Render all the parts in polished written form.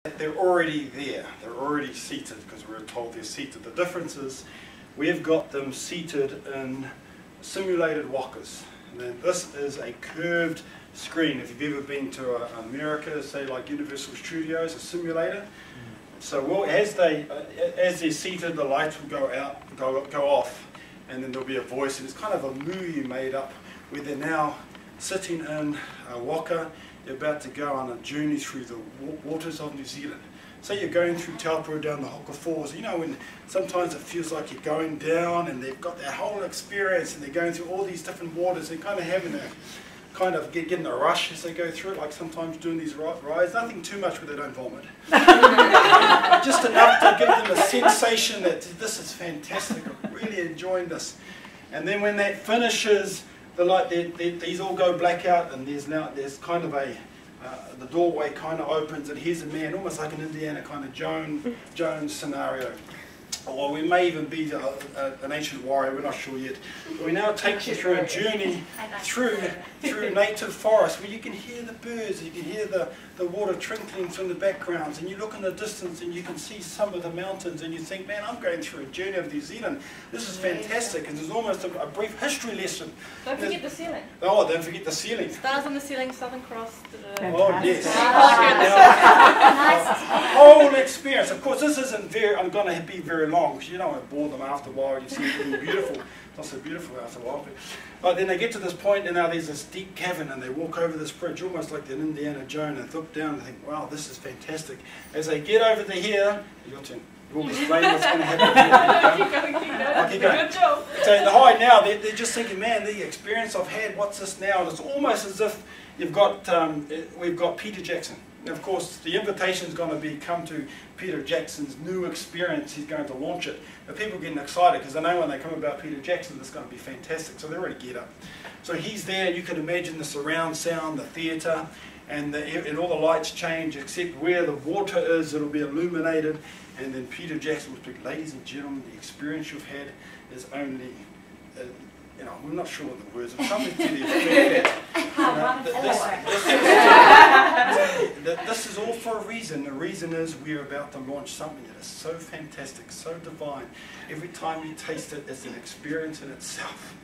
They're already there, they're already seated because we're told they're seated. The difference is we've got them seated in simulated walkers. And then this is a curved screen. If you've ever been to America, say like Universal Studios, a simulator. So as they're seated, the lights will go off, and then there'll be a voice, and it's kind of a movie made up where they're now sitting in a walker. They're about to go on a journey through the waters of New Zealand. So you're going through Taupo down the Hoka Falls. You know, when sometimes it feels like you're going down, and they've got their whole experience, and they're going through all these different waters. They're kind of having a getting a rush as they go through it, like sometimes doing these rides. Nothing too much where they don't vomit. Just enough to give them a sensation that this is fantastic. I'm really enjoying this. And then when that finishes, these all go black out, and there's kind of the doorway kind of opens, and here's a man, almost like an Indiana kind of Jones scenario. Or we may even be an ancient warrior, we're not sure yet. But we now take you through a journey through native forest where you can hear the birds, you can hear the water trickling from the backgrounds, and you look in the distance and you can see some of the mountains, and you think, man, I'm going through a journey of New Zealand. This is fantastic, and there's almost a brief history lesson. Don't forget the ceiling. Oh, don't forget the ceiling. Stars on the ceiling, Southern Cross. Oh, yes. Whole experience. Of course, this isn't I'm going to be very long, because you don't want to bore them after a while. You see it being beautiful. It's not so beautiful after a while. But then they get to this point, and now there's this deep cavern, and they walk over this bridge, almost like an Indiana Jones, and look down and think, wow, this is fantastic. As they get over to here, your turn. We'll explain what's going to happen here. Keep going. Good job. So the high now, they're just thinking, man, the experience I've had, what's this now? And it's almost as if we've got Peter Jackson. And of course, the invitation is going to be come to Peter Jackson's new experience. He's going to launch it. But people are getting excited because they know when they come about Peter Jackson, it's going to be fantastic. So they're ready to get up. So he's there. You can imagine the surround sound, the theatre, and all the lights change except where the water is. It'll be illuminated. And then Peter Jackson will speak, ladies and gentlemen, the experience you've had is only, you know, we're not sure what the words are, something to the effect that this is all for a reason. The reason is we're about to launch something that is so fantastic, so divine. Every time you taste it, it's an experience in itself.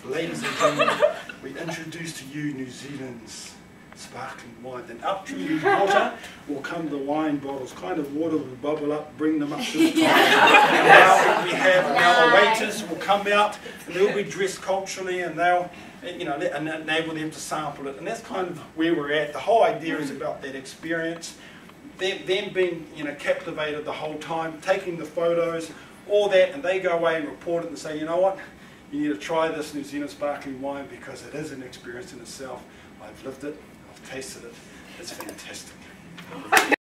Ladies and gentlemen, we introduce to you New Zealand's sparkling wine. Then up through the water will come the wine bottles. Kind of water will bubble up, bring them up to the top. And now we have our waiters will come out, and they'll be dressed culturally, and they'll, you know, enable them to sample it. And that's kind of where we're at. The whole idea is about that experience, them being, you know, captivated the whole time, taking the photos, all that, and they go away and report it and say, you know what, you need to try this New Zealand sparkling wine because it is an experience in itself. I've lived it. Tasted it. It's fantastic.